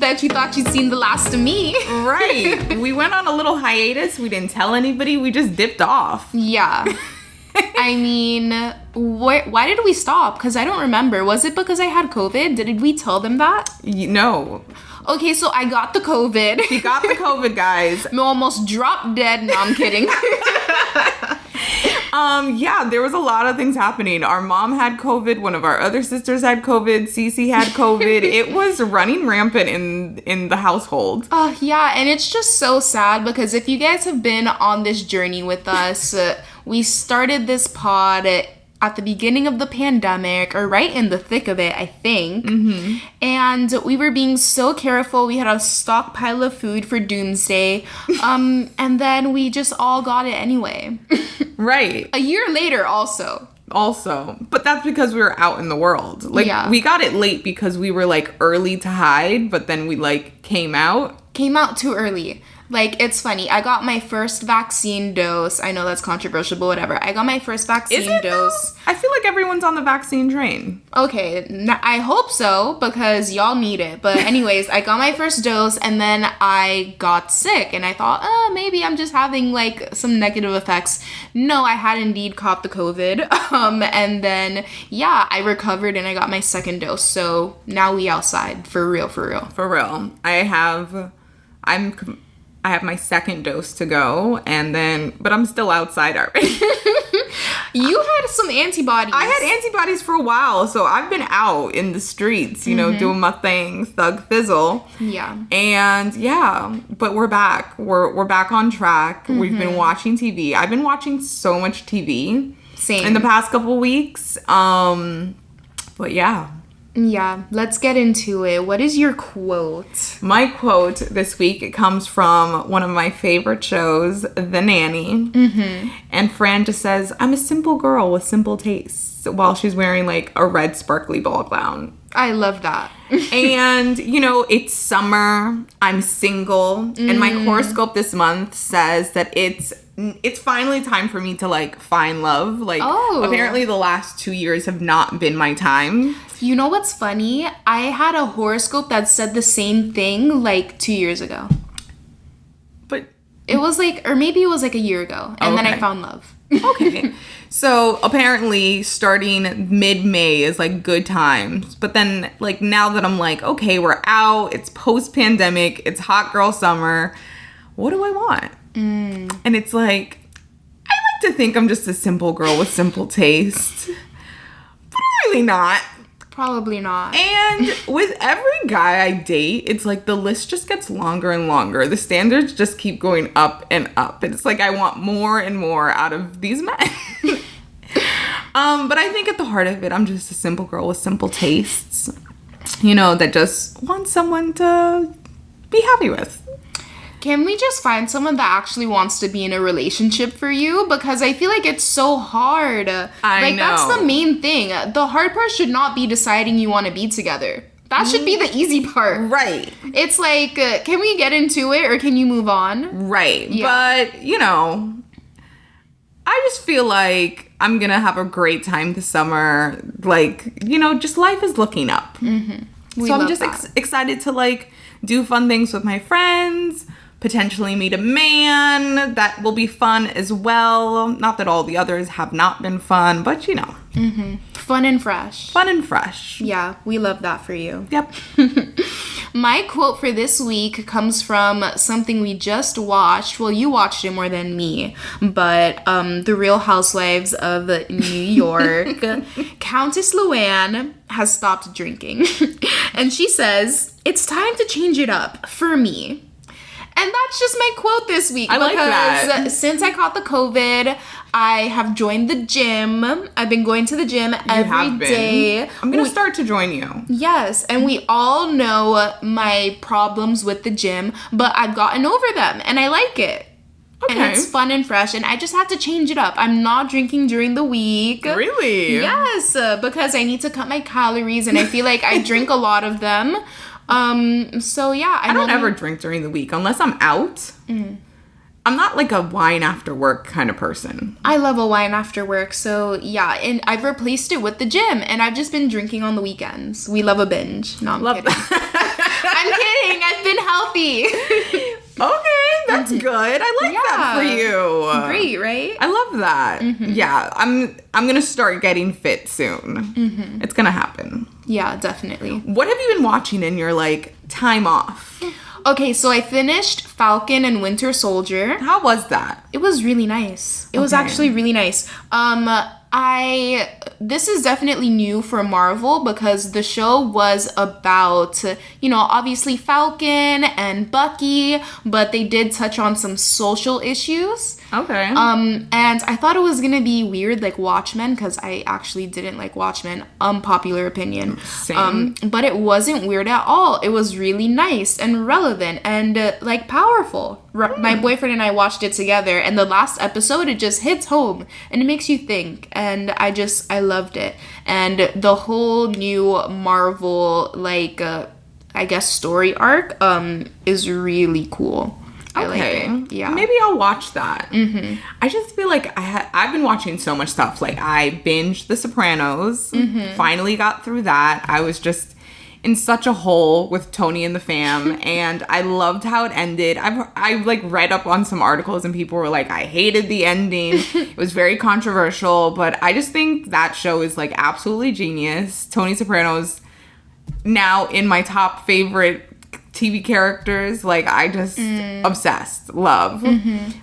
Bet you thought you'd seen the last of me. Right. We went on a little hiatus. We didn't tell anybody. We just dipped off. Yeah. I mean, why did we stop? Because I don't remember. Was it because I had COVID? Did we tell them that? No. Okay, so I got the COVID. She got the COVID, guys. I almost dropped dead. No, I'm kidding. Yeah, there was a lot of things happening. Our mom had COVID. One of our other sisters had COVID. Cece had COVID. It was running rampant in the household. Yeah, and it's just so sad because if you guys have been on this journey with us, we started this pod at the beginning of the pandemic, or right in the thick of it, I think. Mm-hmm. And we were being so careful. We had a stockpile of food for doomsday. And then we just all got it anyway. Right. A year later also. But that's because we were out in the world. Like, yeah. We got it late because we were, like, early to hide, but then we, like, came out too early. Like, it's funny. I got my first vaccine dose. I know that's controversial, but whatever. I got my first vaccine dose. Though? I feel like everyone's on the vaccine train. Okay. I hope so, because y'all need it. But anyways, I got my first dose, and then I got sick. And I thought, maybe I'm just having, like, some negative effects. No, I had indeed caught the COVID. And then, yeah, I recovered, and I got my second dose. So now we outside. For real. For real. I have my second dose to go, but I'm still outside already. You had some antibodies. I had antibodies for a while, so I've been out in the streets, you know, doing my thing, thug fizzle. Yeah. And yeah, but we're back. We're back on track. Mm-hmm. We've been watching TV. I've been watching so much TV. Same. In the past couple weeks. But yeah. Yeah, let's get into it. What is your quote? My quote this week comes from one of my favorite shows, The Nanny. Mm-hmm. And Fran just says, "I'm a simple girl with simple tastes," while she's wearing, like, a red sparkly ball gown. I love that. And, you know, it's summer. I'm single. And my horoscope this month says that it's finally time for me to, like, find love. Like, apparently the last 2 years have not been my time. You know what's funny? I had a horoscope that said the same thing, like, 2 years ago. But it was, like, or maybe it was, like, a year ago. And then I found love. Okay. So apparently starting mid-May is, like, good times. But then, like, now that I'm like, okay, we're out. It's post-pandemic. It's hot girl summer. What do I want? And it's like, I like to think I'm just a simple girl with simple taste. But I'm really not. Probably not. And with every guy I date, it's like the list just gets longer and longer. The standards just keep going up and up. And it's like I want more and more out of these men. But I think at the heart of it, I'm just a simple girl with simple tastes. You know, that just wants someone to be happy with. Can we just find someone that actually wants to be in a relationship for you? Because I feel like it's so hard. I know. That's the main thing. The hard part should not be deciding you want to be together. That should be the easy part. Right. It's like, can we get into it or can you move on? Right. Yeah. But, you know, I just feel like I'm going to have a great time this summer. Like, you know, just life is looking up. Mm-hmm. So I'm just excited to, like, do fun things with my friends. Potentially meet a man. That will be fun as well. Not that all the others have not been fun, but you know. Mm-hmm. Fun and fresh. Fun and fresh. Yeah, we love that for you. Yep. My quote for this week comes from something we just watched. Well, you watched it more than me, but The Real Housewives of New York. Countess Luann has stopped drinking. And she says, "It's time to change it up for me." And that's just my quote this week. I like that. Because since I caught the COVID, I have joined the gym. I've been going to the gym every day. I'm going to start to join you. Yes. And we all know my problems with the gym, but I've gotten over them. And I like it. Okay. And it's fun and fresh. And I just have to change it up. I'm not drinking during the week. Really? Yes. Because I need to cut my calories. And I feel like I drink a lot of them. So yeah, I don't ever drink during the week unless I'm out. I'm not like a wine after work kind of person. I love a wine after work. So yeah, and I've replaced it with the gym and I've just been drinking on the weekends. We love a binge. No, I'm kidding. I'm kidding. I've been healthy. Okay, that's good. I like that for you. Great, right? I love that. Yeah, I'm gonna start getting fit soon. It's gonna happen. Yeah, definitely. What have you been watching in your like time off? Okay, so I finished Falcon and Winter Soldier. How was that? It was really nice. It was actually really nice. This is definitely new for Marvel because the show was about, obviously Falcon and Bucky, but they did touch on some social issues. Okay. And I thought it was gonna be weird like Watchmen because I actually didn't like Watchmen. Unpopular opinion. Same. But it wasn't weird at all. It was really nice and relevant and like powerful. My boyfriend and I watched it together, and the last episode it just hits home and it makes you think. And I loved it. And the whole new Marvel like I guess story arc is really cool. I like it. Yeah. Maybe I'll watch that. I just feel like I've been watching so much stuff. Like I binged The Sopranos. Finally got through that. I was just in such a hole with Tony and the fam, and I loved how it ended. I like read up on some articles and people were like, I hated the ending. It was very controversial, but I just think that show is like absolutely genius. Tony Soprano's now in my top favorite TV characters. Like I just obsessed. Love.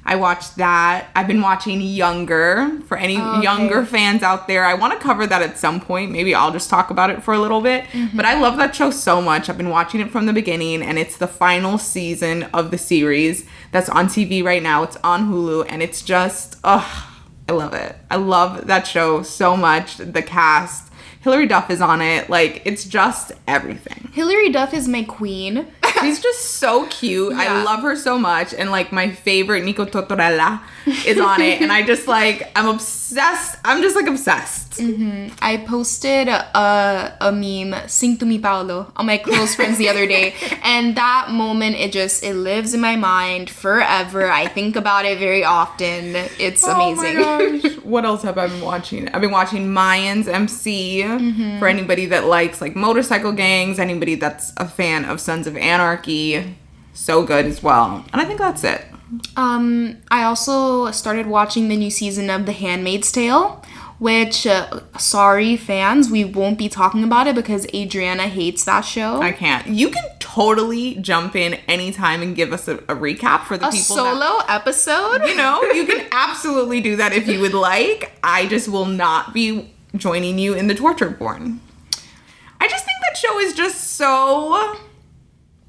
I watched that. I've been watching Younger. For any Younger fans out there, I want to cover that at some point. Maybe I'll just talk about it for a little bit. But I love that show so much. I've been watching it from the beginning, and it's the final season of the series that's on TV right now. It's on Hulu, and it's just I love it. I love that show so much. The cast, Hilary Duff is on it. Like, it's just everything. Hilary Duff is my queen. She's just so cute. Yeah. I love her so much. And, like, my favorite, Nico Tortorella, is on it. And I just, like, I'm obsessed. I'm just, like, obsessed. I posted a meme, Sing to me, Paolo, on my close friends the other day. And that moment, it lives in my mind forever. I think about it very often. It's amazing. Oh, my gosh. What else have I been watching? I've been watching Mayans MC. For anybody that likes like motorcycle gangs, anybody that's a fan of Sons of Anarchy, so good as well. And I think that's it. I also started watching the new season of The Handmaid's Tale, which sorry fans, we won't be talking about it because Adriana hates that show. I can't. You can totally jump in anytime and give us a recap for the people. A solo episode? You can absolutely do that if you would like. I just will not be joining you in the torture porn. I just think that show is just so...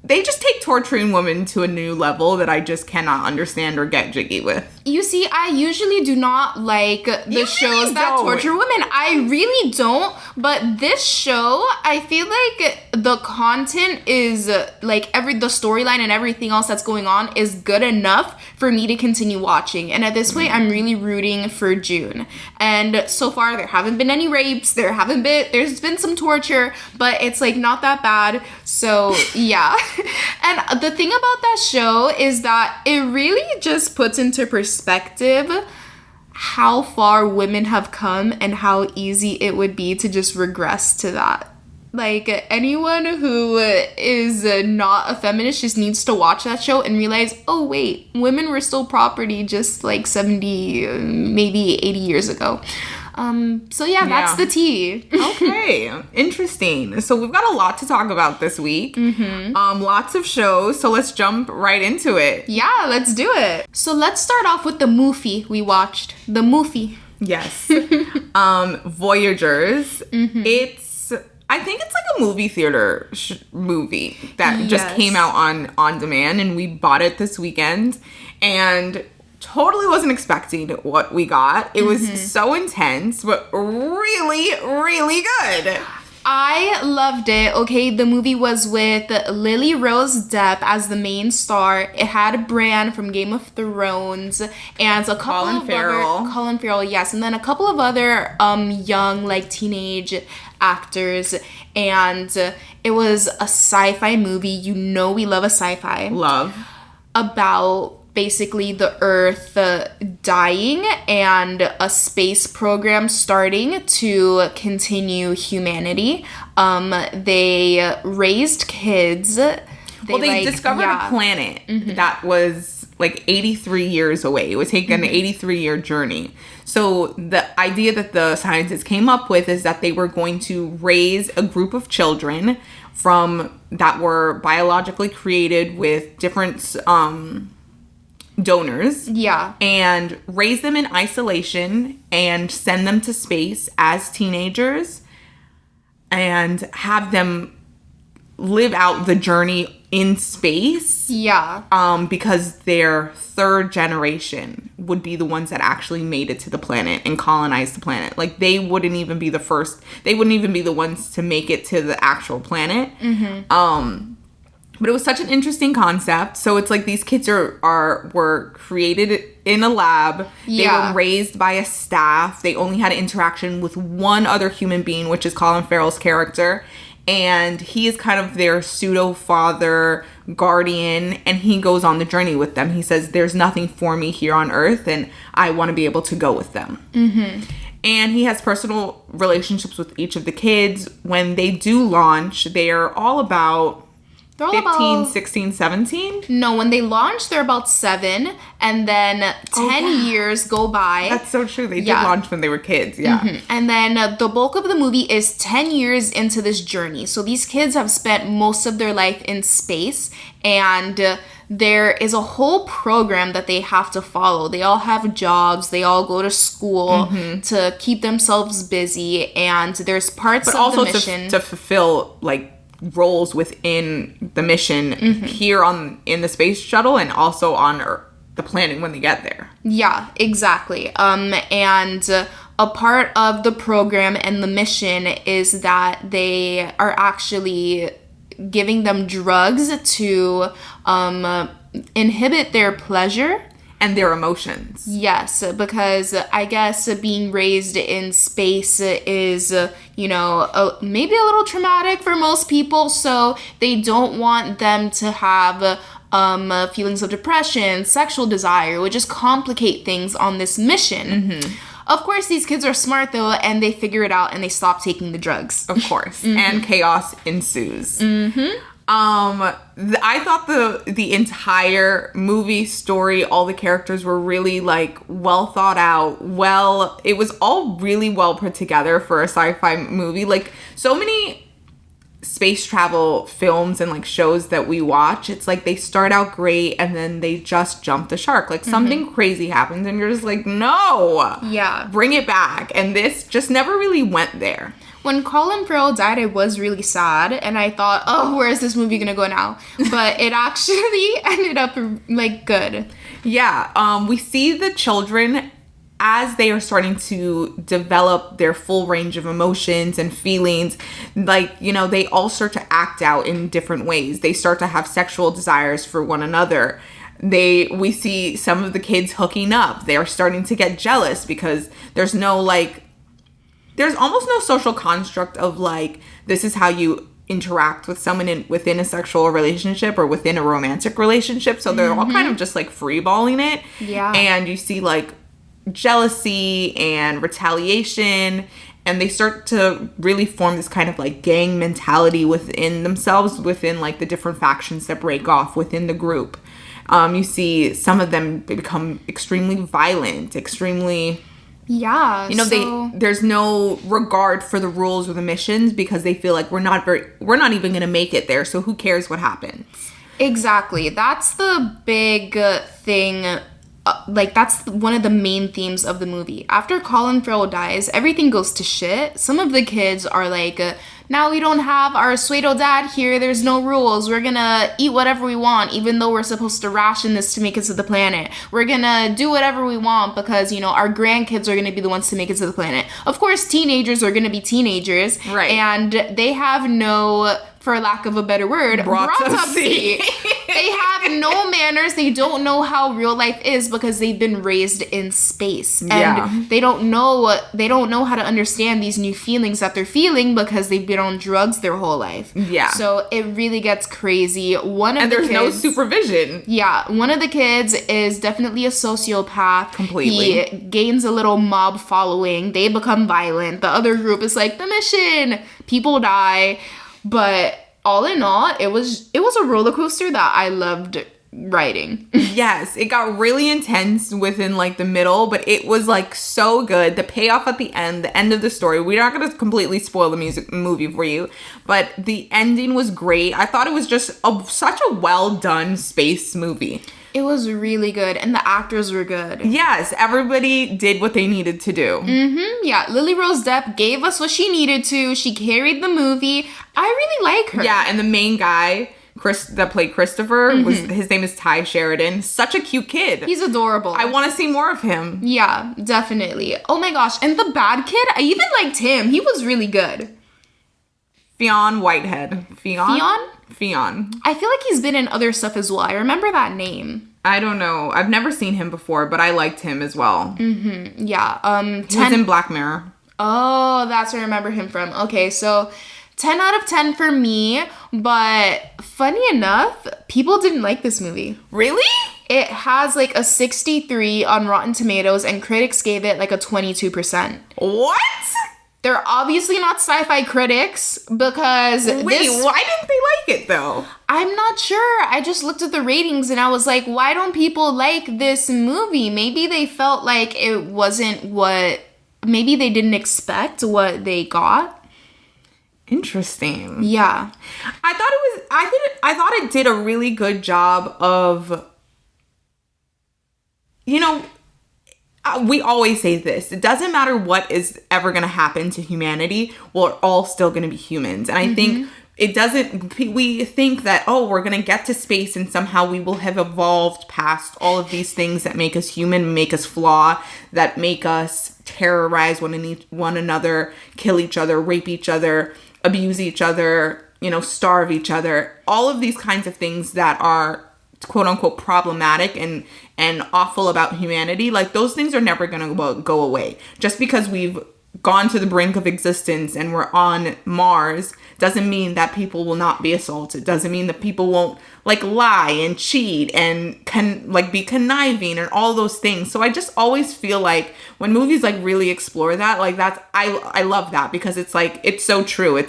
They just take torturing women to a new level that I just cannot understand or get jiggy with. You see, I usually do not like the shows that torture women. I really don't. But this show, I feel like the content is like the storyline and everything else that's going on is good enough for me to continue watching. And at this point, I'm really rooting for June. And so far, there haven't been any rapes. There's been some torture, but it's like not that bad. So yeah. And the thing about that show is that it really just puts into perspective how far women have come and how easy it would be to just regress to that. Like, anyone who is not a feminist just needs to watch that show and realize, oh, wait, women were still property just like 70, maybe 80 years ago. So yeah, that's the tea. Okay, interesting. So we've got a lot to talk about this week. Lots of shows. So let's jump right into it. Yeah, let's do it. So let's start off with the movie we watched. The movie. Yes. Voyagers. I think it's like a movie theater movie that just came out on demand, and we bought it this weekend, and totally wasn't expecting what we got. It was so intense, but really, really good. I loved it. Okay, the movie was with Lily Rose Depp as the main star. It had Bran from Game of Thrones and a couple Colin Farrell, yes, and then a couple of other young like teenage actors, and it was a sci-fi movie. We love a sci-fi. Love. About basically the Earth dying and a space program starting to continue humanity. They raised kids. They discovered a planet that was like 83 years away. It would take an 83-year journey. So the idea that the scientists came up with is that they were going to raise a group of children that were biologically created with different donors. Yeah. And raise them in isolation and send them to space as teenagers and have them live out the journey in space. Yeah. Because their third generation would be the ones that actually made it to the planet and colonized the planet. Like, they wouldn't even be the ones to make it to the actual planet. But it was such an interesting concept. So it's like these kids were created in a lab. They were raised by a staff. They only had interaction with one other human being, which is Colin Farrell's character. And he is kind of their pseudo-father, guardian, and he goes on the journey with them. He says, there's nothing for me here on Earth, and I want to be able to go with them. And he has personal relationships with each of the kids. When they do launch, they are all about 15, 16, 17? No, when they launch, they're about 7. And then 10 years go by. That's so true. They did launch when they were kids. Yeah. And then the bulk of the movie is 10 years into this journey. So these kids have spent most of their life in space. And there is a whole program that they have to follow. They all have jobs. They all go to school to keep themselves busy. And there's parts of the mission. To fulfill, like, roles within the mission here in the space shuttle and also on the planet when they get there. Yeah, exactly. And a part of the program and the mission is that they are actually giving them drugs to inhibit their pleasure. And their emotions. Yes, because I guess being raised in space is, maybe a little traumatic for most people. So they don't want them to have feelings of depression, sexual desire, which just complicate things on this mission. Of course, these kids are smart, though, and they figure it out and they stop taking the drugs. Of course. And chaos ensues. I thought the entire movie story, all the characters were really, like, well thought out. It was all really well put together for a sci-fi movie. Like, so many space travel films and, like, shows that we watch, it's like they start out great and then they just jump the shark. Like, something crazy happens and you're just like, no! Yeah. Bring it back. And this just never really went there. When Colin Farrell died, I was really sad, and I thought, oh, where is this movie gonna go now? But it actually ended up, like, good. Yeah, we see the children as they are starting to develop their full range of emotions and feelings. Like, they all start to act out in different ways. They start to have sexual desires for one another. We see some of the kids hooking up. They are starting to get jealous because there's almost no social construct of, like, this is how you interact with someone within a sexual relationship or within a romantic relationship. So they're all kind of just, like, freeballing it. Yeah. And you see, like, jealousy and retaliation. And they start to really form this kind of, like, gang mentality within themselves, within, like, the different factions that break off within the group. You see some of them become extremely violent, extremely... Yeah, there's no regard for the rules or the missions because they feel like we're not even going to make it there, so who cares what happens? Exactly. That's the big thing. That's one of the main themes of the movie. After Colin Farrell dies, everything goes to shit. Some of the kids are like, now we don't have our pseudo dad here. There's no rules. We're gonna eat whatever we want, even though we're supposed to ration this to make it to the planet. We're gonna do whatever we want because, our grandkids are gonna be the ones to make it to the planet. Of course, teenagers are gonna be teenagers. Right. And they have no, for lack of a better word, autopsy. They have no manners. They don't know how real life is because they've been raised in space. And they don't know how to understand these new feelings that they're feeling because they've been on drugs their whole life. Yeah. So it really gets crazy. There's no supervision. Yeah. One of the kids is definitely a sociopath. Completely. He gains a little mob following. They become violent. The other group is like, the mission. People die. But all in all, it was a roller coaster that I loved writing. Yes, it got really intense within like the middle, but it was like so good. The payoff at the end of the story. We're not going to completely spoil the movie for you, but the ending was great. I thought it was just such a well done space movie. It was really good, and the actors were good. Yes, everybody did what they needed to do. Yeah, Lily Rose Depp gave us what she needed to. She carried the movie. I really like her. Yeah, and the main guy, that played Christopher, his name is Ty Sheridan. Such a cute kid. He's adorable. I want to see more of him. Yeah, definitely. Oh my gosh, and the bad kid, I even liked him. He was really good. Fionn Whitehead. Fionn? I feel like he's been in other stuff as well. I remember that name. I don't know. I've never seen him before, but I liked him as well. Yeah. He was in Black Mirror. Oh, that's where I remember him from. Okay, so 10 out of 10 for me, but funny enough, people didn't like this movie. Really? It has like a 63 on Rotten Tomatoes, and critics gave it like a 22%. What? They're obviously not sci-fi critics because why didn't they like it though? I'm not sure. I just looked at the ratings and I was like, why don't people like this movie? Maybe they felt like it wasn't maybe they didn't expect what they got. Interesting. Yeah. I thought it did a really good job of, we always say this. It doesn't matter what is ever going to happen to humanity. We're all still going to be humans. And I think we think that, we're going to get to space and somehow we will have evolved past all of these things that make us human, make us flawed, that make us terrorize one another, kill each other, rape each other, abuse each other, starve each other. All of these kinds of things that are quote unquote problematic and awful about humanity, like those things are never going to go away. Just because we've gone to the brink of existence and we're on Mars doesn't mean that people will not be assaulted. Doesn't mean that people won't lie and cheat and be conniving and all those things. So I just always feel like when movies really explore that, I love that because it's so true.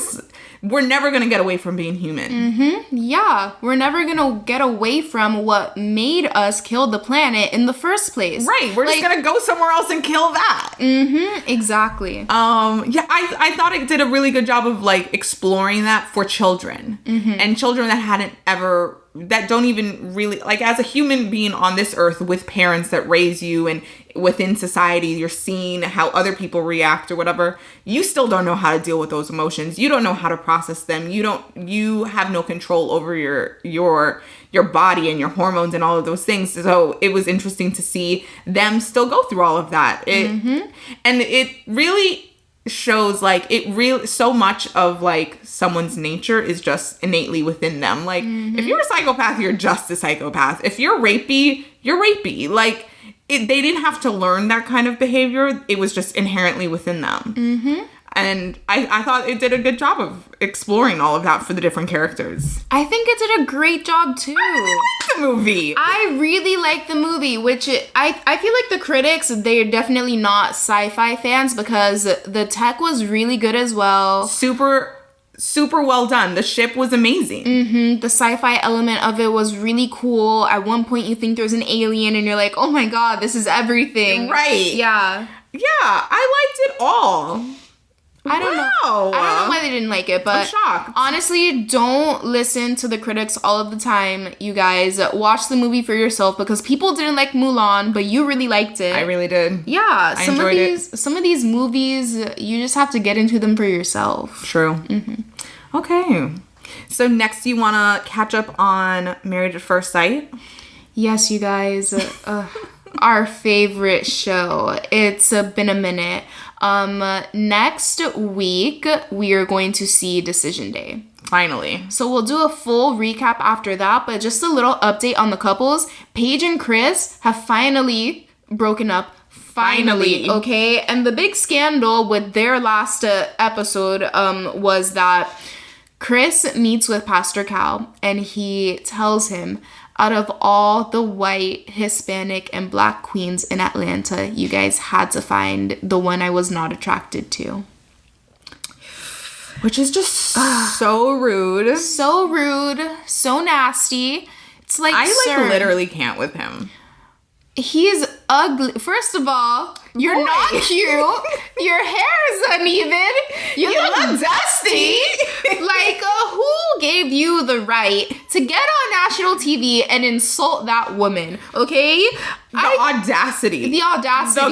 We're never going to get away from being human. Yeah. We're never going to get away from what made us kill the planet in the first place. Right. We're just going to go somewhere else and kill that. Exactly. Yeah, I thought it did a really good job of exploring that for children. And children that don't even really, as a human being on this earth with parents that raise you and within society, you're seeing how other people react or whatever, you still don't know how to deal with those emotions. You don't know how to process them. You have no control over your body and your hormones and all of those things. So it was interesting to see them still go through all of that. And it really shows so much of someone's nature is just innately within them. If you're a psychopath, you're just a psychopath. If you're rapey, you're rapey. They didn't have to learn that kind of behavior. It was just inherently within them. And I thought it did a good job of exploring all of that for the different characters. I think it did a great job too. I really liked the movie. I really liked the movie, which I feel like the critics, they're definitely not sci-fi fans because the tech was really good as well. Super well done. The ship was amazing. The sci-fi element of it was really cool. At one point you think there's an alien and you're like, oh my god, this is everything. Right. Yeah. Yeah, I liked it all. I don't know why they didn't like it, but I'm shocked. Honestly, don't listen to the critics all of the time, you guys. Watch the movie for yourself because people didn't like Mulan, but you really liked it. I really did. Yeah, some of these movies, you just have to get into them for yourself. True. Okay. So next, you want to catch up on Married at First Sight? Yes, you guys. Our favorite show. It's been a minute. Next week, we are going to see Decision Day. Finally. So we'll do a full recap after that, but just a little update on the couples. Paige and Chris have finally broken up. Finally, okay? And the big scandal with their last episode was that Chris meets with Pastor Cal, and he tells him, out of all the white, Hispanic, and Black queens in Atlanta, you guys had to find the one I was not attracted to. Which is just so rude. So rude. So nasty. It's like, I literally can't with him. He's ugly. First of all, you're not cute. Your hair is uneven. You look dusty. Like, who gave you the right to get on national TV and insult that woman? Okay? The audacity. The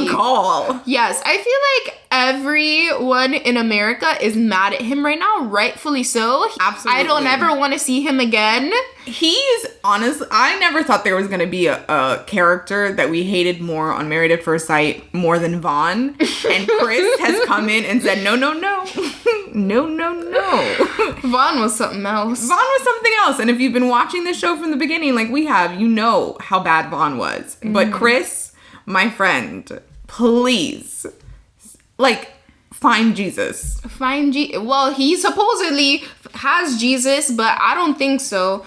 gall. Yes, I feel like everyone in America is mad at him right now, rightfully so. Absolutely. I don't ever want to see him again. He's honest. I never thought there was going to be a character that we hated more on Married at First Sight more than Vaughn. And Chris has come in and said, no. No. Vaughn was something else. And if you've been watching this show from the beginning, like we have, you know how bad Vaughn was. But Chris, my please, like, find Jesus. Well, he supposedly has Jesus, but I don't think so.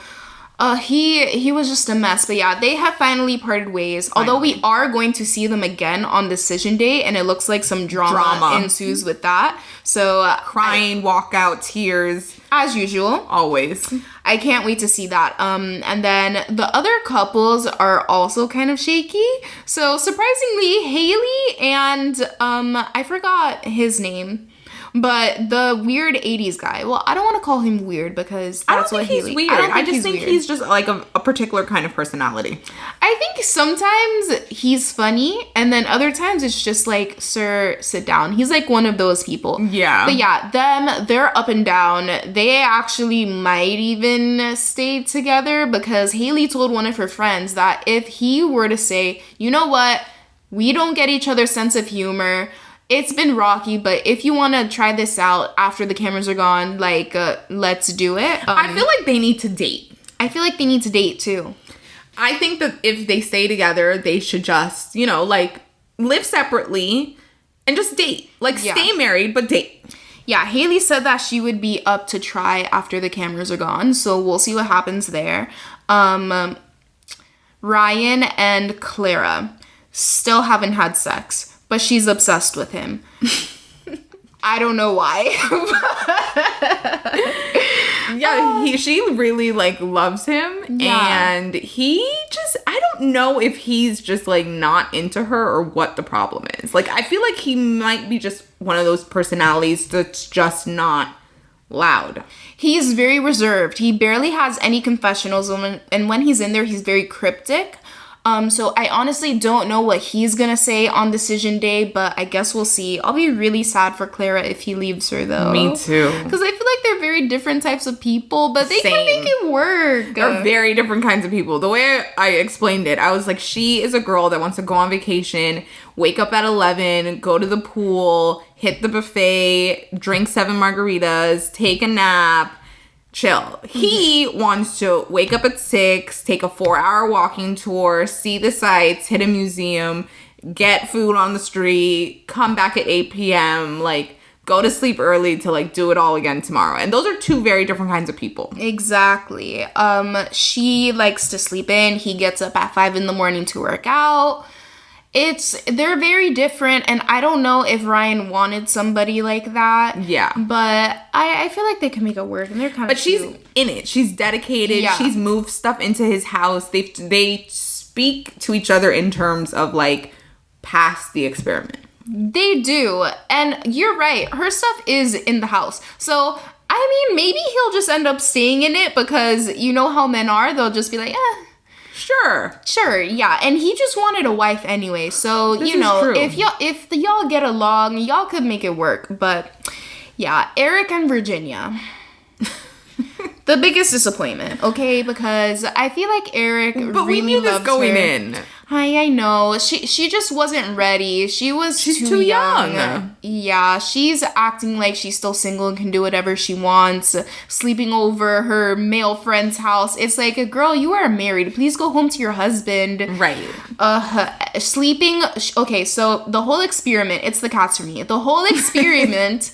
He was just a mess. But yeah, they have finally parted ways. Although we are going to see them again on Decision Day, and it looks like some drama ensues with that. So crying, walkout, tears, as usual. Always. I can't wait to see that. And then the other couples are also kind of shaky. So surprisingly, Hailey and I forgot his name. But the weird 80s guy. Well, I don't want to call him weird because that's what Hailey... He's weird. I just think he's just like a particular kind of personality. I think sometimes he's funny, and then other times it's just like, sir, sit down. He's like one of those people. Yeah. But yeah, they're up and down. They actually might even stay together because Hailey told one of her friends that if he were to say, you know what, we don't get each other's sense of humor... It's been rocky, but if you want to try this out after the cameras are gone, like, let's do it. I feel like they need to date. I feel like they need to date, too. I think that if they stay together, they should just, like, live separately and just date. Like, stay married, but date. Yeah, Hailey said that she would be up to try after the cameras are gone, so we'll see what happens there. Ryan and Clara still haven't had sex. But she's obsessed with him. I don't know why. Yeah, she really, like, loves him. Yeah. And he just, I don't know if he's just, like, not into her or what the problem is. Like, I feel like he might be just one of those personalities that's just not loud. He's very reserved. He barely has any confessionals. And when he's in there, he's very cryptic. So I honestly don't know what he's gonna say on Decision Day, but I guess we'll see. I'll be really sad for Clara if he leaves her, though. Me too. Because I feel like they're very different types of people, but they can make it work. They're very different kinds of people. The way I explained it, I was like, she is a girl that wants to go on vacation, wake up at 11, go to the pool, hit the buffet, drink 7 margaritas, take a nap, chill. He wants to wake up at 6, take a 4-hour walking tour, see the sights, hit a museum, get food on the street, come back at 8 p.m., like, go to sleep early to, like, do it all again tomorrow. And those are two very different kinds of people. Exactly. She likes to sleep in. He gets up at 5 in the morning to work out. They're very different, and I don't know if Ryan wanted somebody like that. Yeah. But I feel like they can make it work, and they're kind of But she's in it. She's dedicated. Yeah. She's moved stuff into his house. They speak to each other in terms of, like, past the experiment. They do. And you're right. Her stuff is in the house. So, I mean, maybe he'll just end up staying in it because you know how men are. They'll just be like, Sure, yeah. And he just wanted a wife anyway. So, if y'all get along, y'all could make it work. But, yeah, Eric and Virginia. The biggest disappointment, okay? Because I feel like Eric really loves going her. in. I know. She just wasn't ready. She's too young. Yeah, she's acting like she's still single and can do whatever she wants. Sleeping over her male friend's house. It's like, girl, you are married. Please go home to your husband. Right. Sleeping. Okay, so the whole experiment, it's the cats for me. The whole experiment,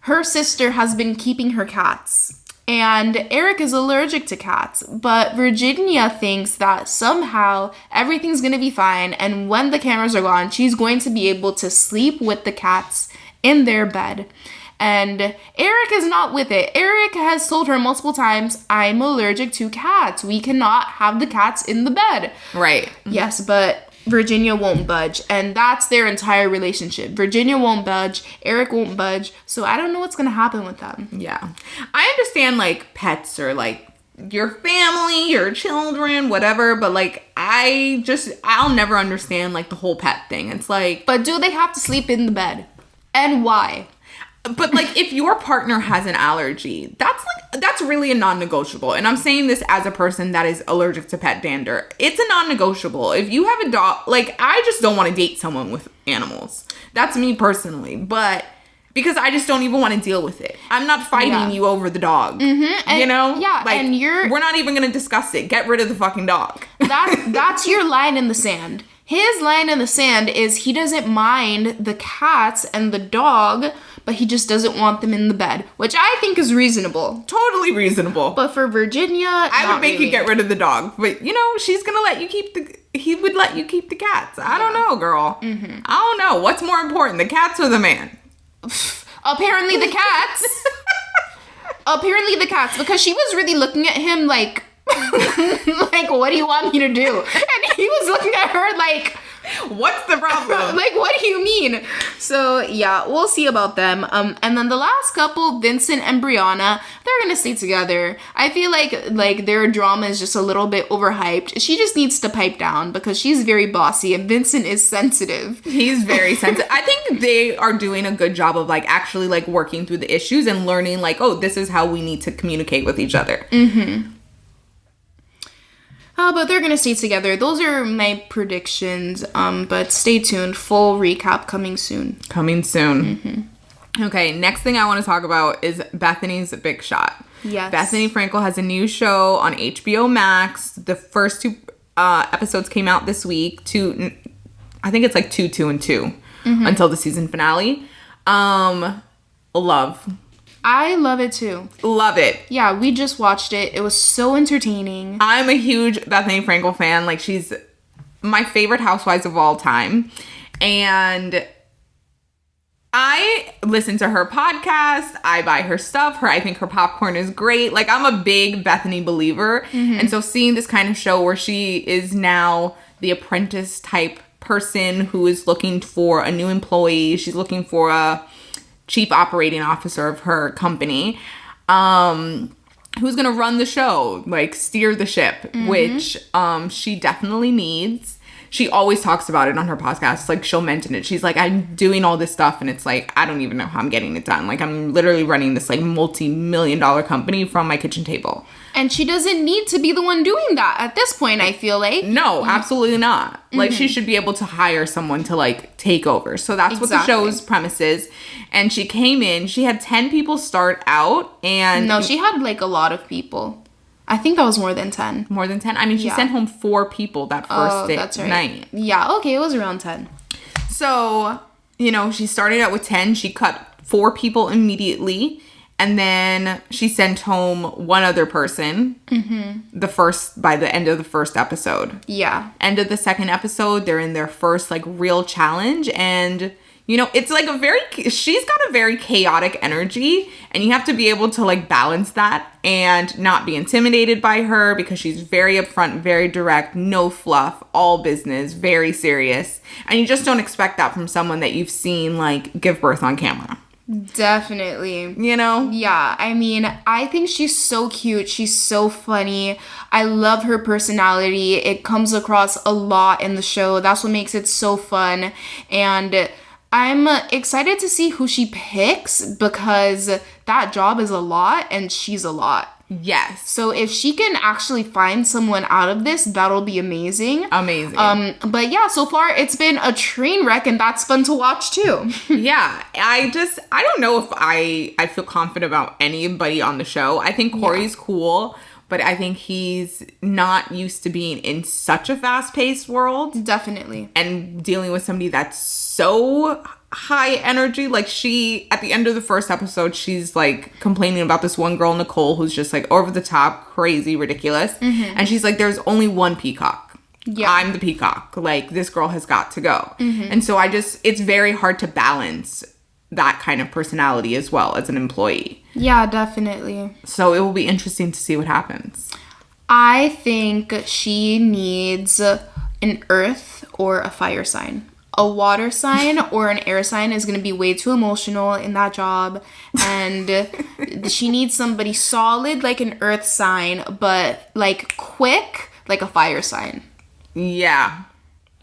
her sister has been keeping her cats. And Eric is allergic to cats, but Virginia thinks that somehow everything's going to be fine, and when the cameras are gone, she's going to be able to sleep with the cats in their bed. And Eric is not with it. Eric has told her multiple times, I'm allergic to cats. We cannot have the cats in the bed. Right. Yes, but Virginia won't budge. And that's their entire relationship. Virginia won't budge. Eric won't budge. So I don't know what's going to happen with them. Yeah. I understand, like, pets or, like, your family, your children, whatever, but like I'll never understand like the whole pet thing. It's like, but do they have to sleep in the bed? And why? But like if your partner has an allergy, that's really a non-negotiable. And I'm saying this as a person that is allergic to pet dander. It's a non-negotiable. If you have a dog, like I just don't want to date someone with animals. That's me personally, but because I just don't even want to deal with it. I'm not fighting you over the dog. Mm-hmm. And, you know? Yeah, like, and we're not even going to discuss it. Get rid of the fucking dog. That's your line in the sand. His line in the sand is he doesn't mind the cats and the dog, but he just doesn't want them in the bed, which I think is reasonable. Totally reasonable. But for Virginia, I would make you get rid of the dog. But, you know, she's going to let you keep he would let you keep the cats. I don't know, girl. Mm-hmm. I don't know. What's more important, the cats or the man? Apparently the cats. Apparently the cats, because she was really looking at him like, like, what do you want me to do? And he was looking at her like, what's the problem? Like, what do you mean? So, yeah, we'll see about them. And then the last couple, Vincent and Brianna, they're gonna stay together. I feel like their drama is just a little bit overhyped. She just needs to pipe down because she's very bossy and Vincent is sensitive. He's very sensitive. I think they are doing a good job of, like, actually, like, working through the issues and learning, like, oh, this is how we need to communicate with each other. Mm-hmm. But they're going to stay together. Those are my predictions. But stay tuned. Full recap coming soon. Coming soon. Mm-hmm. Okay, next thing I want to talk about is Bethenny's Big Shot. Yes. Bethenny Frankel has a new show on HBO Max. The first two episodes came out this week. I think it's like 2, 2, and 2 until the season finale. Love. I love it too. Love it. Yeah, we just watched it. It was so entertaining. I'm a huge Bethenny Frankel fan. Like, she's my favorite housewives of all time. And I listen to her podcast. I buy her stuff. I think her popcorn is great. Like, I'm a big Bethenny believer. Mm-hmm. And so seeing this kind of show where she is now the apprentice type person who is looking for a new employee. She's looking for a chief operating officer of her company, who's gonna run the show, like steer the ship, which she definitely needs. She always talks about it on her podcast. Like, she'll mention it. She's like, I'm doing all this stuff and it's like, I don't even know how I'm getting it done. Like, I'm literally running this like multi-million-dollar company from my kitchen table. And she doesn't need to be the one doing that at this point, I feel like. No, absolutely not. Mm-hmm. Like, she should be able to hire someone to, like, take over. So that's what the show's premise is. And she came in. She had 10 people start out. And no, she had, like, a lot of people. I think that was more than 10. More than 10? I mean, she sent home 4 people that first night. Yeah, okay, it was around 10. So, you know, she started out with 10. She cut 4 people immediately. And then she sent home 1 other person by the end of the first episode. Yeah. End of the second episode, they're in their first, like, real challenge. And, you know, it's like she's got a very chaotic energy. And you have to be able to, like, balance that and not be intimidated by her because she's very upfront, very direct, no fluff, all business, very serious. And you just don't expect that from someone that you've seen, like, give birth on camera. Definitely. You know? Yeah, I mean, I think she's so cute. She's so funny. I love her personality. It comes across a lot in the show. That's what makes it so fun. And I'm excited to see who she picks because that job is a lot and she's a lot. Yes. So if she can actually find someone out of this, that'll be amazing. Amazing. But yeah, so far it's been a train wreck and that's fun to watch too. Yeah. I don't know if I feel confident about anybody on the show. I think Corey's cool, but I think he's not used to being in such a fast-paced world. Definitely. And dealing with somebody that's so high energy. Like, at the end of the first episode, she's like complaining about this one girl, Nicole, who's just like over the top, crazy, ridiculous. Mm-hmm. And she's like, there's only one peacock. Yeah. I'm the peacock. Like, this girl has got to go. Mm-hmm. And so it's very hard to balance that kind of personality as well as an employee. Yeah, definitely. So it will be interesting to see what happens. I think she needs an earth or a fire sign. A water sign or an air sign is going to be way too emotional in that job. And she needs somebody solid like an earth sign, but like quick like a fire sign. Yeah.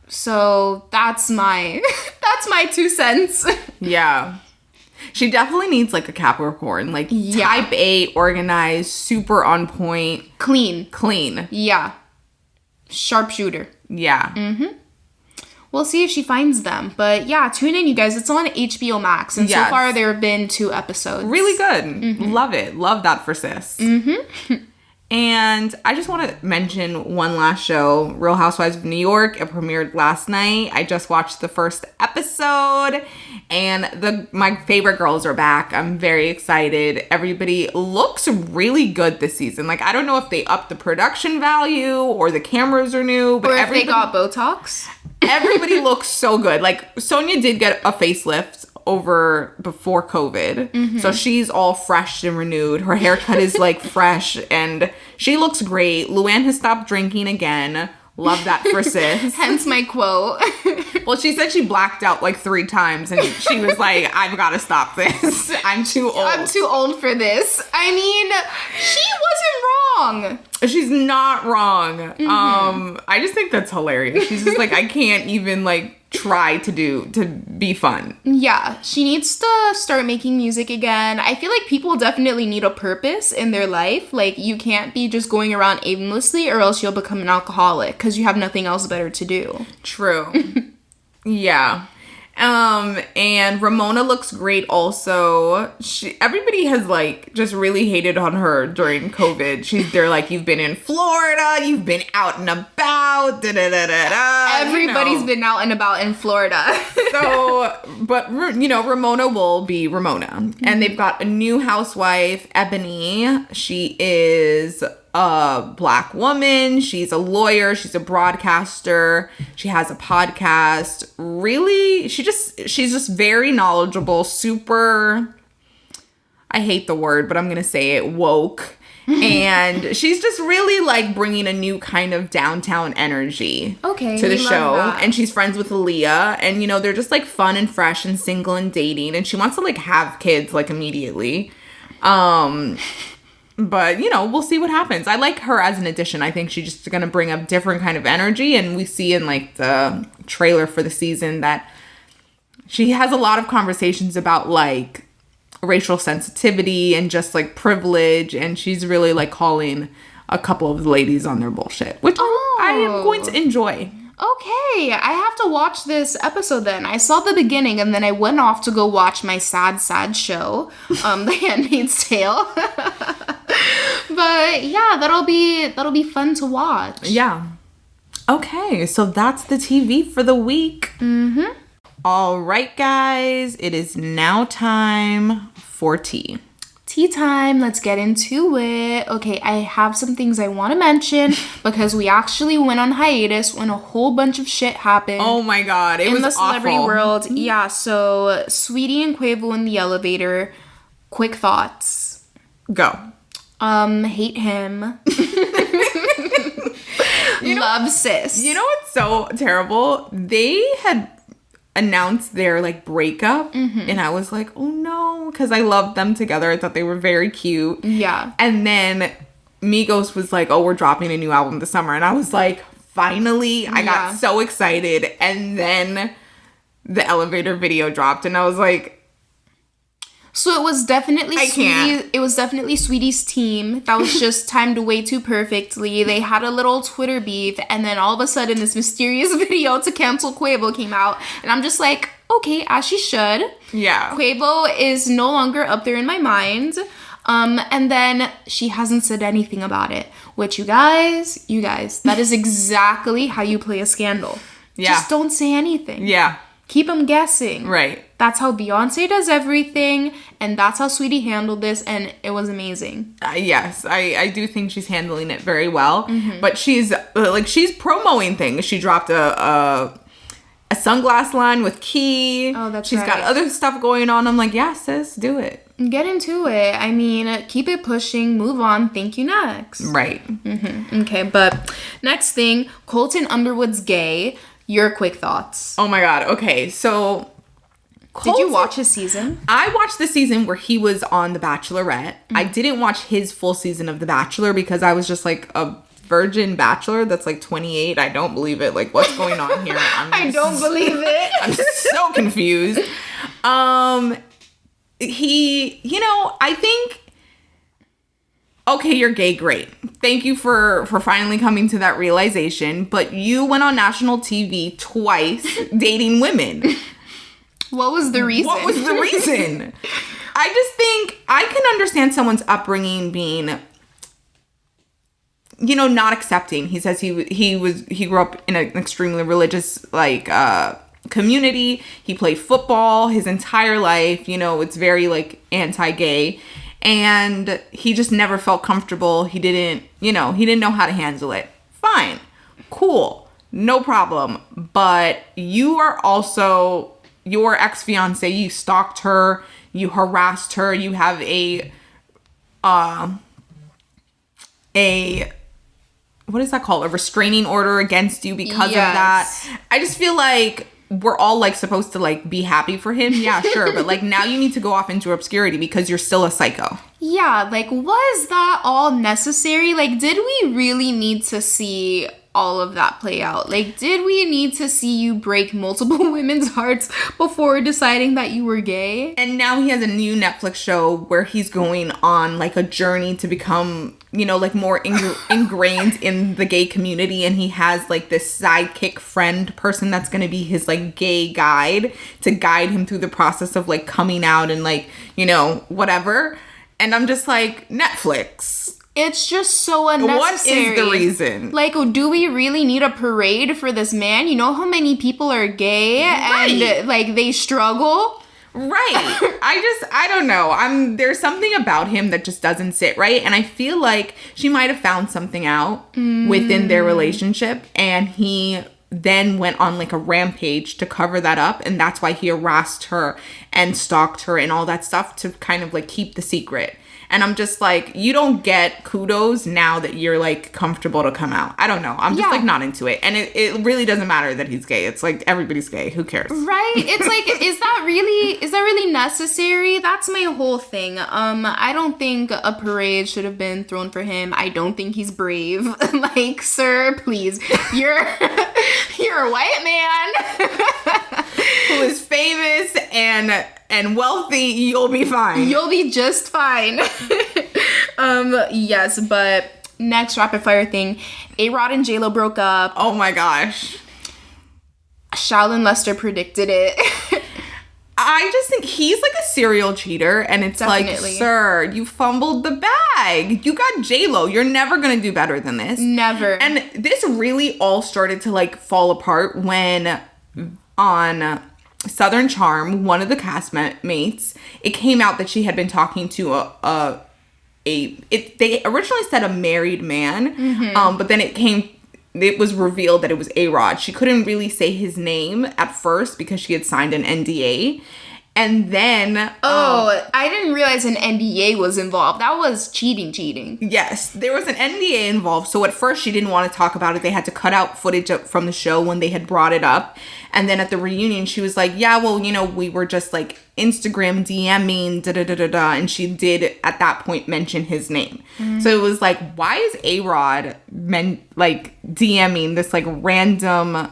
So that's my 2 cents. Yeah. She definitely needs like a Capricorn, like type A, organized, super on point. Clean. Yeah. Sharpshooter. Yeah. Mm-hmm. We'll see if she finds them. But yeah, tune in, you guys. It's on HBO Max. And so far, there have been 2 episodes. Really good. Mm-hmm. Love it. Love that for sis. Mm-hmm. And I just want to mention one last show, Real Housewives of New York. It premiered last night. I just watched the first episode. And my favorite girls are back. I'm very excited. Everybody looks really good this season. Like, I don't know if they upped the production value or the cameras are new. But or if they got Botox. Everybody looks so good. Like, Sonia did get a facelift before COVID. Mm-hmm. So she's all fresh and renewed. Her haircut is like fresh and she looks great. Luann has stopped drinking again. Love that for sis. Hence my quote. Well, she said she blacked out like 3 times and she was like, I've got to stop this. I'm too old. I'm too old for this. I mean, she wasn't wrong. She's not wrong. Mm-hmm. I just think that's hilarious. She's just like, I can't even like try to be fun. Yeah, she needs to start making music again. I feel like people definitely need a purpose in their life. Like, you can't be just going around aimlessly or else you'll become an alcoholic because you have nothing else better to do. True. Yeah. And Ramona looks great also. Everybody has like just really hated on her during COVID. They're like, you've been in Florida, you've been out and about, Everybody's been out and about in Florida. So, but Ramona will be Ramona. Mm-hmm. And they've got a new housewife, Bethenny. She is a Black woman. She's a lawyer. She's a broadcaster. She has a podcast. Really, she's just very knowledgeable, super, I hate the word, but I'm going to say it, woke. And she's just really like bringing a new kind of downtown energy to the show. And she's friends with Aaliyah. And, they're just like fun and fresh and single and dating. And she wants to like have kids like immediately. But, we'll see what happens. I like her as an addition. I think she's just going to bring a different kind of energy. And we see in, like, the trailer for the season that she has a lot of conversations about, like, racial sensitivity and just, like, privilege. And she's really, like, calling a couple of the ladies on their bullshit, which I am going to enjoy. Okay, I have to watch this episode then. I saw the beginning and then I went off to go watch my sad show, The Handmaid's Tale. But yeah, that'll be fun to watch. Yeah. Okay, so that's the TV for the week. Mm-hmm. All right, guys, it is now time for tea. Tea time, let's get into it. Okay, I have some things I want to mention because we actually went on hiatus when a whole bunch of shit happened. Oh my god, it was awful. In the celebrity world. Yeah, so Saweetie and Quavo in the elevator. Quick thoughts. Go. Hate him. Love sis. You know what's so terrible? They had announced their like breakup, and I was like, oh no, because I loved them together. I thought they were very cute. Yeah. And then Migos was like, oh, we're dropping a new album this summer, and I was like, finally. I got so excited. And then the elevator video dropped, and I was like, so it was definitely Saweetie's team that was just timed way too perfectly. They had a little Twitter beef, and then all of a sudden this mysterious video to cancel Quavo came out, and I'm just like, okay, as she should. Yeah. Quavo is no longer up there in my mind. And then she hasn't said anything about it, which you guys, that is exactly how you play a scandal. Yeah. Just don't say anything. Yeah. Keep them guessing. Right. That's how Beyonce does everything, and that's how Saweetie handled this, and it was amazing. Yes, I do think she's handling it very well, but she's promoting things. She dropped a sunglass line with Key. Oh, that's She's got other stuff going on. I'm like, yeah, sis, do it. Get into it. I mean, keep it pushing, move on, thank you next. Right. Mm-hmm. Okay, but next thing, Colton Underwood's gay. Your quick thoughts. Oh my God. Okay, so Did you watch his season? I watched the season where he was on The Bachelorette. Mm-hmm. I didn't watch his full season of The Bachelor because I was just like a virgin bachelor that's like 28. I don't believe it. Like, what's going on here? I don't believe it. I'm so confused. He, I think, okay, you're gay, great. Thank you for finally coming to that realization. But you went on national TV twice dating women. What was the reason? What was the reason? I just think I can understand someone's upbringing being, not accepting. He says he grew up in an extremely religious, community. He played football his entire life. It's very, anti-gay. And he just never felt comfortable. He didn't know how to handle it. Fine. Cool. No problem. But you are also your ex-fiance. You stalked her. You harassed her. You have a what is that called? A restraining order against you because of that. I just feel like we're all supposed to be happy for him. Yeah, sure. But now you need to go off into obscurity because you're still a psycho. Yeah, was that all necessary? Did we really need to see all of that play out? Did we need to see you break multiple women's hearts before deciding that you were gay? And now he has a new Netflix show where he's going on a journey to become, more ingrained in the gay community. And he has this sidekick friend person that's going to be his gay guide to guide him through the process of coming out and whatever. And I'm just like, Netflix. It's just so unnecessary. What is the reason? Do we really need a parade for this man? You know how many people are gay and they struggle? Right. I don't know. There's something about him that just doesn't sit right. And I feel like she might have found something out within their relationship. And he then went on a rampage to cover that up. And that's why he harassed her and stalked her and all that stuff to kind of keep the secret. And I'm just you don't get kudos now that you're comfortable to come out. I don't know. I'm just not into it. And it really doesn't matter that he's gay. It's everybody's gay. Who cares? Right? It's is that really necessary? That's my whole thing. I don't think a parade should have been thrown for him. I don't think he's brave. Sir, please. You're a white man who is famous and wealthy. You'll be fine. You'll be just fine. Yes, but next rapid fire thing. A-Rod and J-Lo broke up. Oh my gosh. Shaolin Lester predicted it. I just think he's a serial cheater, and it's Definitely. sir, you fumbled the bag. You got J-Lo. You're never gonna do better than this. Never. And this really all started to fall apart when on Southern Charm, one of the castmates, it came out that she had been talking to they originally said a married man, but then it was revealed that it was A-Rod. She couldn't really say his name at first because she had signed an NDA. And then... I didn't realize an NDA was involved. That was cheating. Yes, there was an NDA involved. So at first she didn't want to talk about it. They had to cut out footage from the show when they had brought it up. And then at the reunion, she was like, yeah, well, we were just Instagram DMing, da-da-da-da-da. And she did at that point mention his name. So it was why is A-Rod DMing this random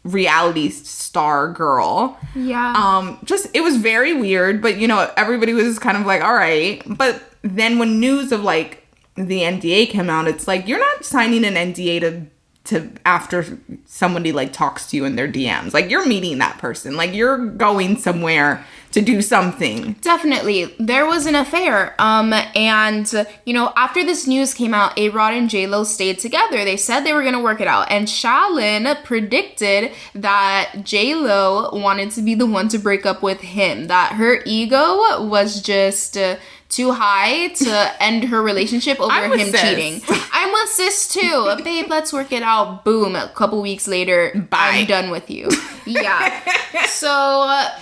reality star girl? Yeah. It was very weird, but everybody was kind of all right. But then when news of the NDA came out, it's you're not signing an NDA to after somebody talks to you in their DMs. You're meeting that person. You're going somewhere to do something. Definitely. There was an affair. And, after this news came out, A-Rod and J-Lo stayed together. They said they were going to work it out. And Shaolin predicted that J-Lo wanted to be the one to break up with him. That her ego was just too high to end her relationship over him cheating. I'm with sis too. Babe, let's work it out. Boom. A couple weeks later, bye. I'm done with you. Yeah. So,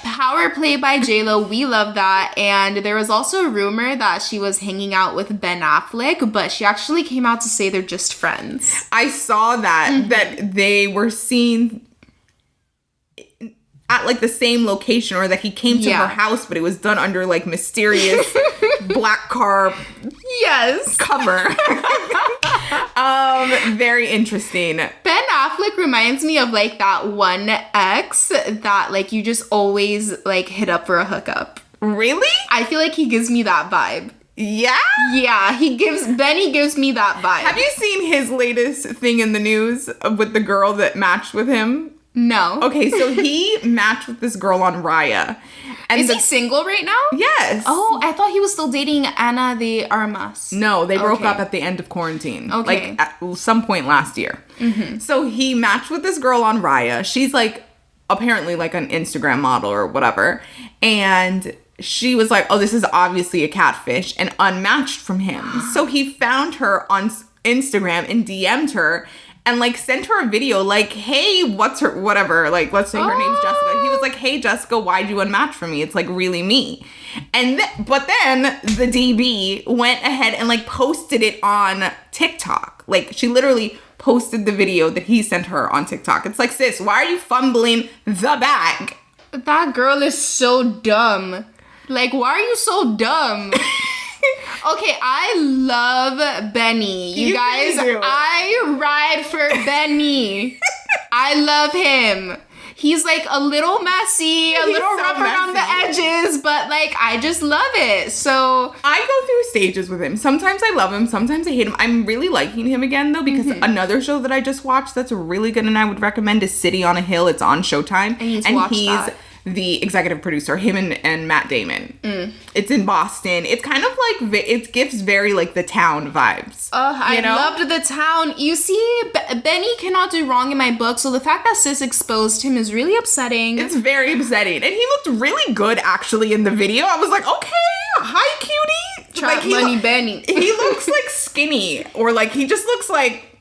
power play by JLo. We love that. And there was also a rumor that she was hanging out with Ben Affleck, but she actually came out to say they're just friends. I saw that, that they were seen at like the same location, or that he came to her house, but it was done under like mysterious black car cover. Very interesting. Ben Affleck reminds me of like that one ex that like you just always like hit up for a hookup. Really? I feel like he gives me that vibe. Yeah? Yeah, Benny gives me that vibe. Have you seen his latest thing in the news with the girl that matched with him? No. Okay, so he matched with this girl on Raya. And Is he single right now? Yes. Oh, I thought he was still dating Ana de Armas. No, they broke up at the end of quarantine. Okay. Like at some point last year. So he matched with this girl on Raya. She's like apparently like an Instagram model or whatever. And she was like, oh, this is obviously a catfish, and unmatched from him. So he found her on Instagram and DM'd her and like sent her a video like, hey, what's her, whatever, like let's say her name's Jessica. He was like, hey Jessica, why'd you unmatch from me? It's like really me. And but then the DB went ahead and like posted it on TikTok. Like she literally posted the video that he sent her on TikTok. It's like, sis, why are you fumbling the bag? That girl is so dumb. Like, why are you so dumb? Okay, I love Benny. You guys, really do. I ride for Benny. I love him. He's like a little messy, a little rough around the edges, but like I just love it. So I go through stages with him. Sometimes I love him, sometimes I hate him. I'm really liking him again though, because another show that I just watched that's really good and I would recommend is City on a Hill. It's on Showtime. And he's the executive producer, him and Matt Damon. It's in Boston. It's kind of like, it gives very like the town vibes. I loved the town. You see, Benny cannot do wrong in my book, so the fact that sis exposed him is really upsetting. It's very upsetting. And he looked really good actually in the video. I was like, okay, hi cutie. Trap money Benny. He looks like skinny, or like he just looks like,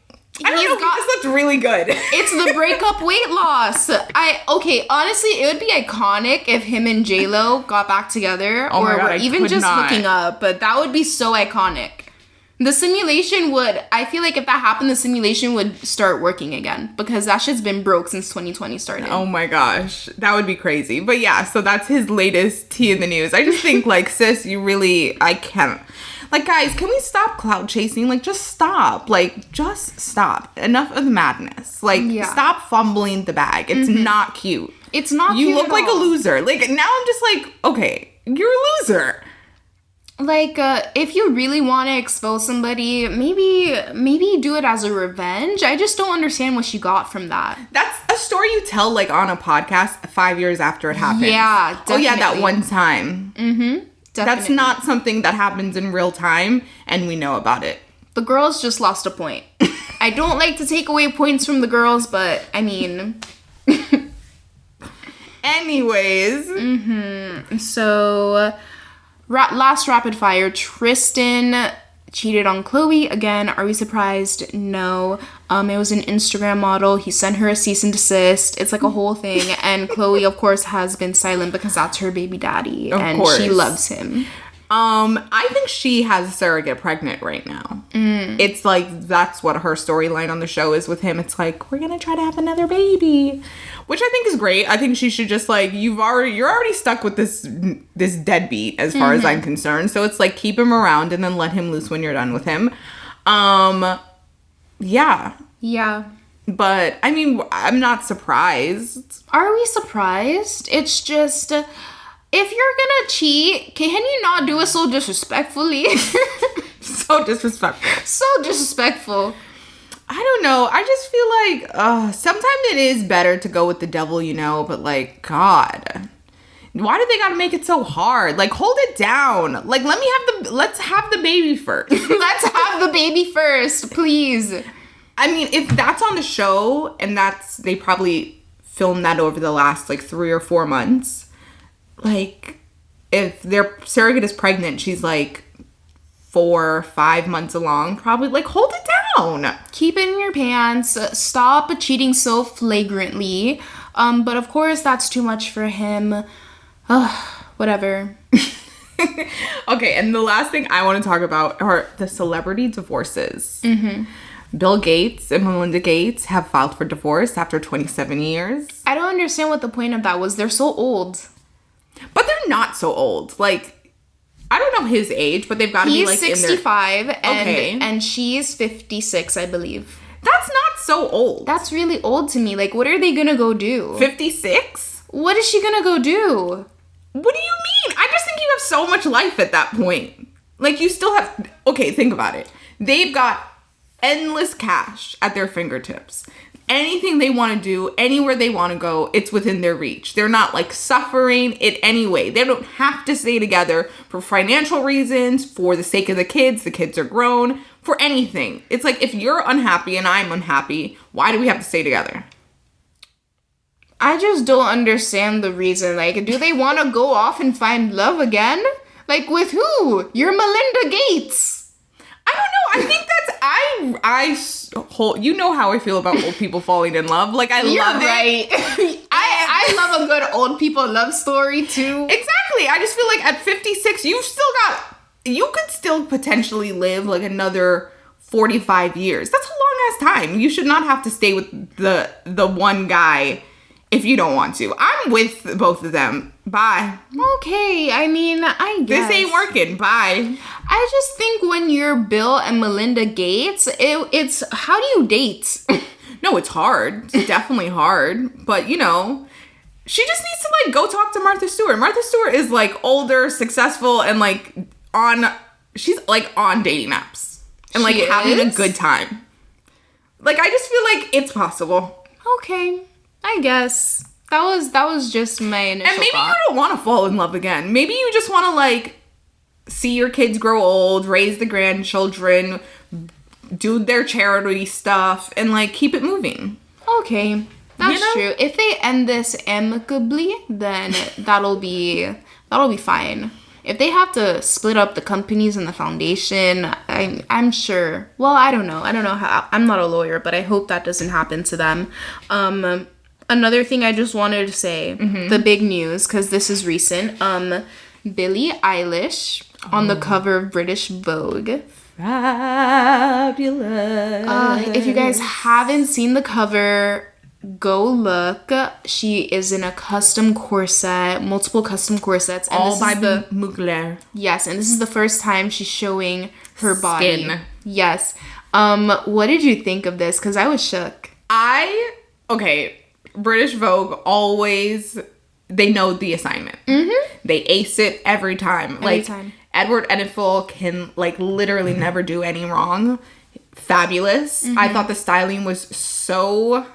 I don't know, he just looked really good. It's the breakup weight loss. Honestly, it would be iconic if him and JLo got back together, or were even just hooking up, but that would be so iconic. The simulation would, I feel like if that happened, the simulation would start working again, because that shit's been broke since 2020 started. Oh my gosh, that would be crazy. But yeah, so that's his latest tea in the news. I just think like, sis, I can't. Like, guys, can we stop clout chasing? Like, just stop. Like, just stop. Enough of the madness. Like, stop fumbling the bag. It's not cute. It's not cute. You look at like all. a loser. Like, now I'm just like, okay, you're a loser. Like, if you really want to expose somebody, maybe do it as a revenge. I just don't understand what she got from that. That's a story you tell, like, on a podcast 5 years after it happened. Yeah, definitely. Oh, yeah, that one time. Mm-hmm. Definitely. That's not something that happens in real time, and we know about it. The girls just lost a point. I don't like to take away points from the girls, but, I mean... Anyways. So, last rapid fire. Tristan cheated on Khloe. Again, are we surprised? No. It was an Instagram model. He sent her a cease and desist. It's like a whole thing. And Khloe, of course, has been silent because that's her baby daddy. Of course. She loves him. I think she has a surrogate pregnant right now. It's like, that's what her storyline on the show is with him. It's like, we're gonna try to have another baby. Which I think is great. I think she should just like, you're already stuck with this deadbeat as far as I'm concerned. So it's like, keep him around and then let him loose when you're done with him. Yeah. Yeah. But, I mean, I'm not surprised. Are we surprised? It's just, if you're gonna cheat, can you not do it so disrespectfully? So disrespectful. So disrespectful. I don't know. I just feel like, sometimes it is better to go with the devil, but like, God. Why do they gotta make it so hard? Like, hold it down. Like, let's have the baby first. Let's have the baby first, please. I mean, if that's on the show, and they probably filmed that over the last, like, 3 or 4 months, like, if their surrogate is pregnant, she's like 4 or 5 months along, probably like hold it down. Keep it in your pants. Stop cheating so flagrantly. But of course, that's too much for him. Whatever. Okay, and the last thing I want to talk about are the celebrity divorces. Bill Gates and Melinda Gates have filed for divorce after 27 years. I don't understand what the point of that was. They're so old. But they're not so old. Like, I don't know his age, but they've got to be like 65 in their... and she's 56, I believe. That's not so old. That's really old to me. Like, what are they gonna go do? 56? What is she gonna go do? What do you mean? I just think you have so much life at that point. Like, you still have... Okay, think about it. They've got endless cash at their fingertips. Anything they want to do, anywhere they want to go, it's within their reach. They're not, like, suffering in any way. They don't have to stay together for financial reasons, for the sake of the kids are grown, for anything. It's like, if you're unhappy and I'm unhappy, why do we have to stay together? I just don't understand the reason. Like, do they want to go off and find love again? Like, with who? You're Melinda Gates. I don't know. I think you know how I feel about old people falling in love. Like, You're love right. it. I love a good old people love story too. Exactly. I just feel like at 56, you could still potentially live like another 45 years. That's a long ass time. You should not have to stay with the one guy if you don't want to. I'm with both of them. Bye. Okay, I mean, I guess. This ain't working. Bye. I just think when you're Bill and Melinda Gates, it's how do you date? No, it's hard. It's definitely hard. But, you know, she just needs to, like, go talk to Martha Stewart. Martha Stewart is, like, older, successful, and, like, she's, like, on dating apps. And, like, having a good time. Like, I just feel like it's possible. Okay. I guess. That was just my initial And maybe thought. you don't want to fall in love again. Maybe you just want to, like, see your kids grow old, raise the grandchildren, do their charity stuff, and, like, keep it moving. Okay. That's true. If they end this amicably, then that'll be fine. If they have to split up the companies and the foundation, I'm sure. Well, I don't know. I don't know how. I'm not a lawyer, but I hope that doesn't happen to them. Another thing I just wanted to say, the big news, because this is recent. Billie Eilish on the cover of British Vogue. Fabulous. If you guys haven't seen the cover, go look. She is in a custom corset, multiple custom corsets. And all by the Mugler. Yes, and this is the first time she's showing her body. Skin. Yes. What did you think of this? Because I was shook. Okay, British Vogue always, they know the assignment. They ace it every time. Every time. Edward Enninful can, like, literally never do any wrong. Fabulous. I thought the styling was so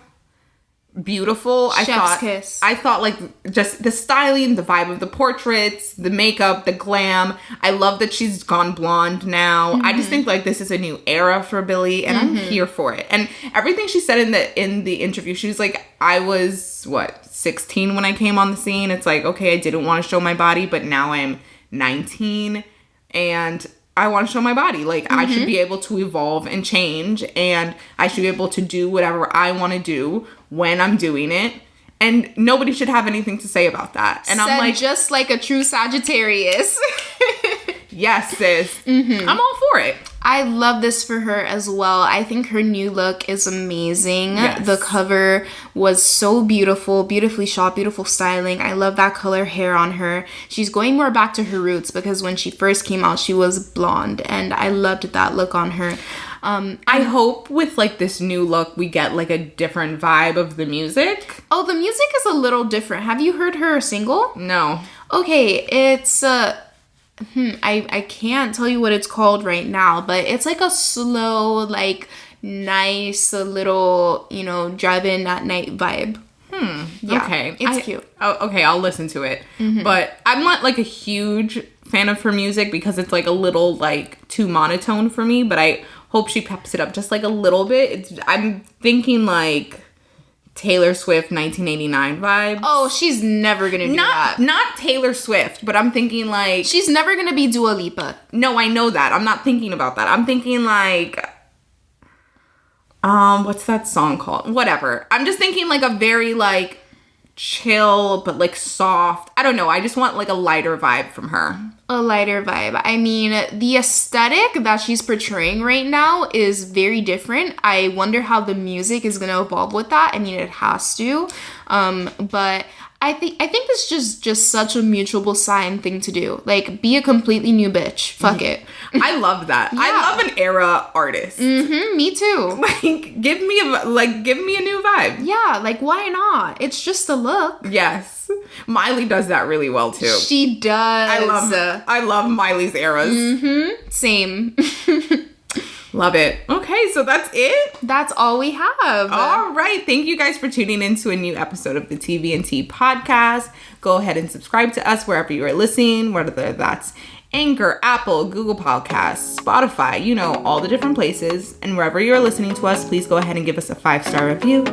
beautiful. Chef's kiss. I thought, like, just the styling, the vibe of the portraits, the makeup, the glam. I love that she's gone blonde now. I just think, like, this is a new era for Billie, and I'm here for it. And everything she said in the interview, she was like, I was 16 when I came on the scene. It's like, okay, I didn't want to show my body, but now I am 19 and I want to show my body. Like, I should be able to evolve and change, and I should be able to do whatever I want to do when I'm doing it. And nobody should have anything to say about that. And I'm like, just like a true Sagittarius. Yes, sis. I'm all for it. I love this for her as well. I think her new look is amazing. Yes. The cover was so beautiful, beautifully shot, beautiful styling. I love that color hair on her. She's going more back to her roots because when she first came out, she was blonde, and I loved that look on her. I hope with, like, this new look, we get, like, a different vibe of the music. Oh, the music is a little different. Have you heard her single? No. Okay, it's I can't tell you what it's called right now, but it's like a slow, like, nice little, you know, drive-in at night vibe. Yeah, Okay. It's cute. Oh, okay, I'll listen to it. But I'm not, like, a huge fan of her music because it's, like, a little, like, too monotone for me, but I hope she peps it up just, like, a little bit. I'm thinking, like, Taylor Swift 1989 vibes. Oh, she's never gonna do that. Not Taylor Swift, but I'm thinking like... She's never gonna be Dua Lipa. No, I know that. I'm not thinking about that. I'm thinking like... what's that song called? Whatever. I'm just thinking like a very like chill, but like soft. I don't know. I just want like a lighter vibe from her. A lighter vibe. I mean, the aesthetic that she's portraying right now is very different. I wonder how the music is going to evolve with that. I mean, it has to. But I think it's just such a mutual sign thing to do. Like, be a completely new bitch. Fuck it. I love that. Yeah. I love an era artist. Me too. Like, give me a new vibe. Yeah, like why not? It's just a look. Yes. Miley does that really well too. She does. I love Miley's eras. Same. Love it. Okay, so that's it. That's all we have. All right. Thank you guys for tuning in to a new episode of the TV&T podcast. Go ahead and subscribe to us wherever you are listening, whether that's Anchor, Apple, Google Podcasts, Spotify, you know, all the different places. And wherever you're listening to us, please go ahead and give us a 5-star review.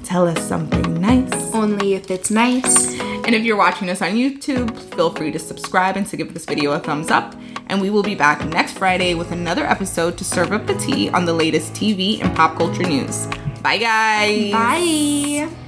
Tell us something nice. Only if it's nice. And if you're watching us on YouTube, feel free to subscribe and to give this video a thumbs up. And we will be back next Friday with another episode to serve up the tea on the latest TV and pop culture news. Bye, guys. Bye.